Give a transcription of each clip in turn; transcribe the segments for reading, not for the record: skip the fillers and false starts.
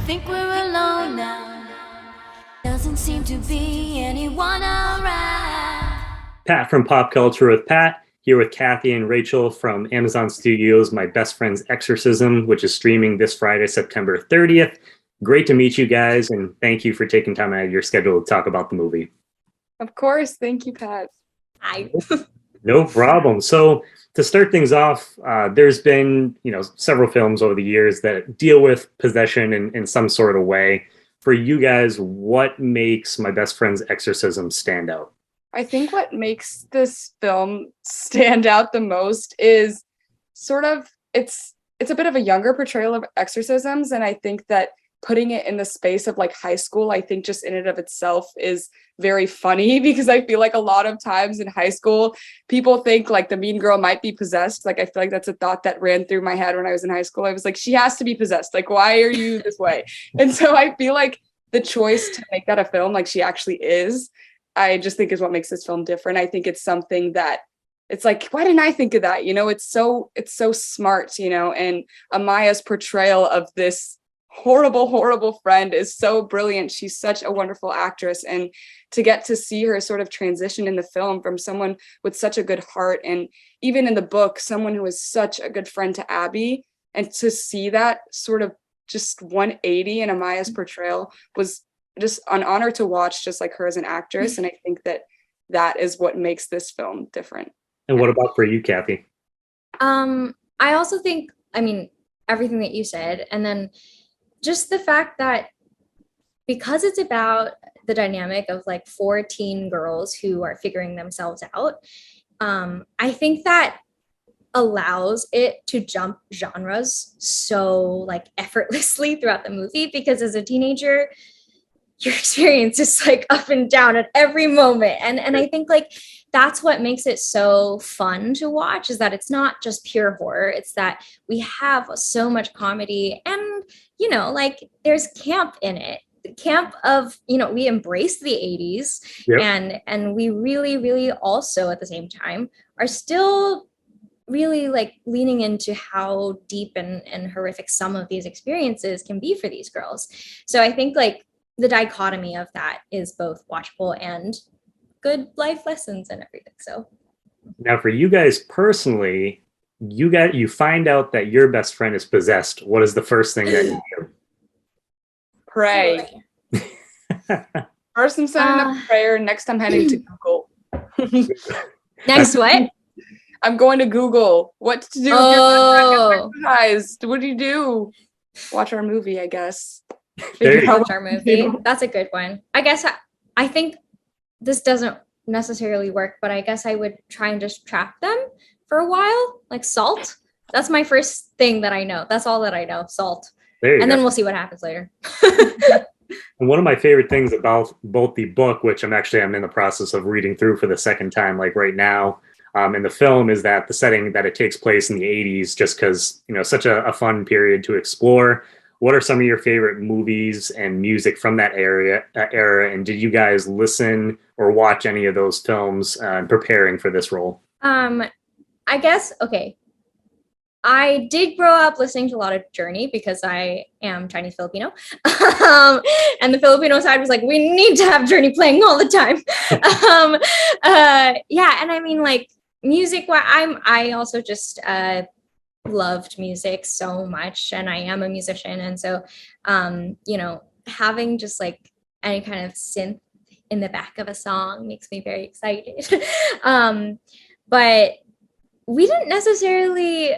think we're alone now. Doesn't seem to be anyone around. Pat from Pop Culture with Pat, here with Kathy and Rachel from Amazon Studios, My Best Friend's Exorcism, which is streaming this Friday, September 30th. Great to meet you guys, and thank you for taking time out of your schedule to talk about the movie. Of course. Thank you, Pat. Hi. No problem. So to start things off, there's been, several films over the years that deal with possession in some sort of way. For you guys, what makes My Best Friend's Exorcism stand out? I think what makes this film stand out the most is sort of it's a bit of a younger portrayal of exorcisms, and I think that putting it in the space of like high school, I think just in and of itself is very funny, because I feel like a lot of times in high school, people think like the mean girl might be possessed. Like, I feel like that's a thought that ran through my head when I was in high school. I was like, she has to be possessed. Like, why are you this way? And so I feel like the choice to make that a film like she actually is, I just think is what makes this film different. I think it's something that it's like, why didn't I think of that? It's so smart, and Amaya's portrayal of this horrible friend is so brilliant. She's such a wonderful actress, and to get to see her sort of transition in the film from someone with such a good heart, and even in the book, someone who was such a good friend to Abby, and to see that sort of just 180 in Amaya's portrayal was just an honor to watch, just like her as an actress. And I think that is what makes this film different. And what about for you, Kathy? I also think, everything that you said, and then just the fact that because it's about the dynamic of like 14 girls who are figuring themselves out, I think that allows it to jump genres so like effortlessly throughout the movie, because as a teenager, your experience is like up and down at every moment. And I think like that's what makes it so fun to watch, is that it's not just pure horror. It's that we have so much comedy, and like there's camp in it. The camp of, we embrace the 80s. Yep. And we really also at the same time are still really like leaning into how deep and horrific some of these experiences can be for these girls. So I think like the dichotomy of that is both watchable and good life lessons and everything. So now for you guys personally, you find out that your best friend is possessed. What is the first thing that you do? Pray. First I'm sending a prayer, next I'm heading to Google. Next what? I'm going to Google what to do. Oh. What do you do? Watch our movie, I guess. Watch our movie. That's a good one. I guess I think this doesn't necessarily work, but I guess I would try and just trap them for a while, like salt. That's my first thing that I know. That's all that I know, salt. And then we'll see what happens later. And one of my favorite things about both the book, which I'm in the process of reading through for the second time, like right now, and the film, is that the setting that it takes place in the 80s, just because, such a fun period to explore. What are some of your favorite movies and music from that era? And did you guys listen or watch any of those films preparing for this role? I guess, okay. I did grow up listening to a lot of Journey because I am Chinese Filipino. And the Filipino side was like, we need to have Journey playing all the time. Yeah, and like music, I also just loved music so much, and I am a musician, and so having just like any kind of synth in the back of a song makes me very excited. But we didn't necessarily,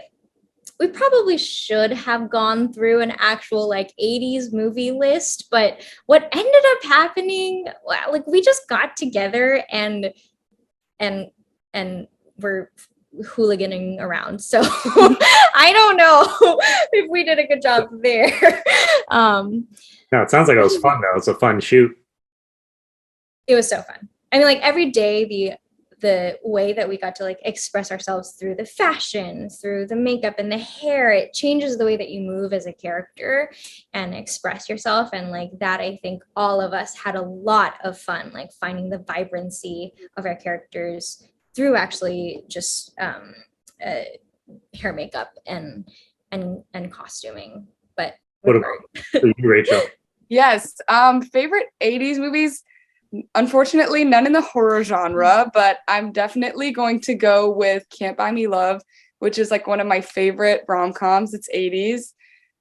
we probably should have gone through an actual like 80s movie list, but what ended up happening, like we just got together and we're hooliganing around. So I don't know if we did a good job there. No, it sounds like it was fun though. It's a fun shoot. It was so fun. Like every day, the way that we got to like express ourselves through the fashion, through the makeup and the hair, it changes the way that you move as a character and express yourself. And like that, I think all of us had a lot of fun, like finding the vibrancy of our characters through actually just hair, makeup, and costuming. But What about for you, Rachel? Yes. Favorite 80s movies? Unfortunately, none in the horror genre, but I'm definitely going to go with Can't Buy Me Love, which is like one of my favorite rom-coms. It's 80s.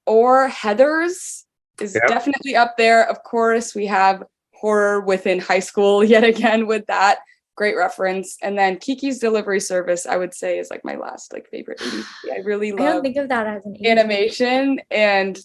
Or Heathers is Yep. definitely up there. Of course, we have horror within high school yet again with that. Great reference. And then Kiki's Delivery Service, I would say, is like my last like favorite 80s movie. I really I don't love think of that as an 80s animation, and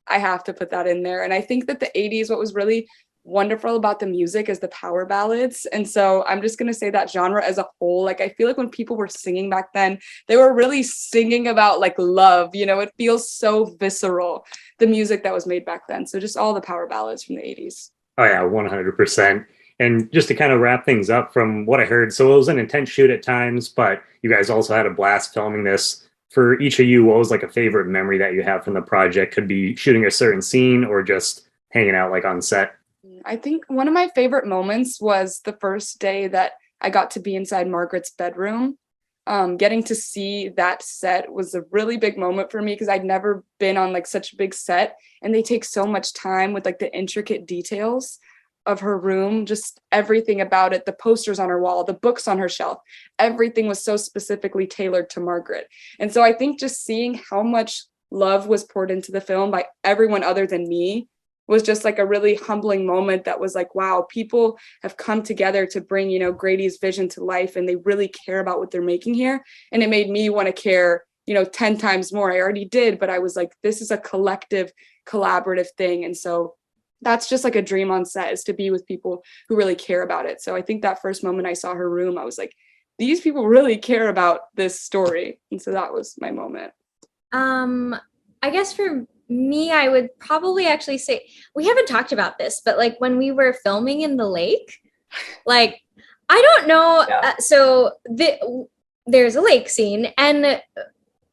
I have to put that in there. And I think that the 80s, what was really wonderful about the music is the power ballads. And so I'm just going to say that genre as a whole, like I feel like when people were singing back then, they were really singing about like love, you know, it feels so visceral, the music that was made back then. So just all the power ballads from the 80s. Oh yeah, 100%. And just to kind of wrap things up from what I heard, so it was an intense shoot at times, but you guys also had a blast filming this. For each of you, what was like a favorite memory that you have from the project? Could be shooting a certain scene or just hanging out like on set. I think one of my favorite moments was the first day that I got to be inside Margaret's bedroom. Getting to see that set was a really big moment for me because I'd never been on like such a big set, and they take so much time with like the intricate details of her room, just everything about it, the posters on her wall, the books on her shelf, everything was so specifically tailored to Margaret. And so I think just seeing how much love was poured into the film by everyone other than me was just like a really humbling moment that was like, wow, people have come together to bring, you know, Grady's vision to life, and they really care about what they're making here. And it made me want to care, you know, 10 times more. I already did, but I was like, this is a collective, collaborative thing. And so that's just like a dream on set, is to be with people who really care about it. So I think that first moment I saw her room, I was like, these people really care about this story. And so that was my moment. I guess for me, I would probably actually say, we haven't talked about this, but like when we were filming in the lake, like, I don't know. Yeah. There's a lake scene, and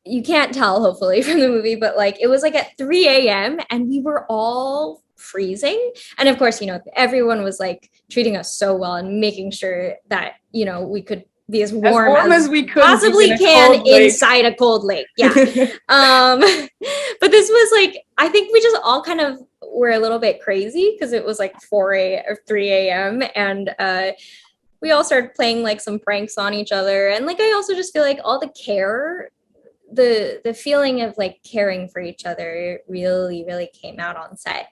you can't tell hopefully from the movie, but like it was like at 3 a.m. and we were all freezing. And of course, you know, everyone was like treating us so well and making sure that, you know, we could be as warm as we could possibly can inside a cold lake. Yeah. But this was like, I think we just all kind of were a little bit crazy because it was like 3 a.m. and we all started playing like some pranks on each other. And like, I also just feel like all the care, the feeling of like caring for each other really, really came out on set.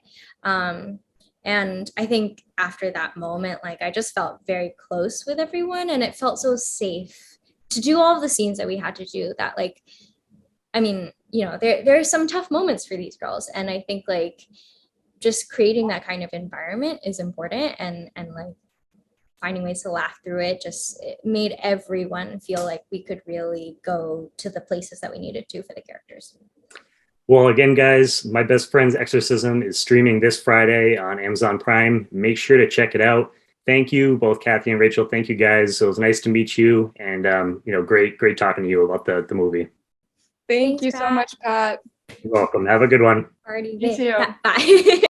And I think after that moment, like I just felt very close with everyone, and it felt so safe to do all of the scenes that we had to do. That like, I mean, you know, there are some tough moments for these girls, and I think like just creating that kind of environment is important, and like finding ways to laugh through it it made everyone feel like we could really go to the places that we needed to for the characters. Well, again, guys, My Best Friend's Exorcism is streaming this Friday on Amazon Prime. Make sure to check it out. Thank you, both Kathy and Rachel. Thank you, guys. It was nice to meet you, and you know, great talking to you about the movie. Thank Thanks, you so Pat. much, Pat. You're welcome. Have a good one. Already, You too. bye.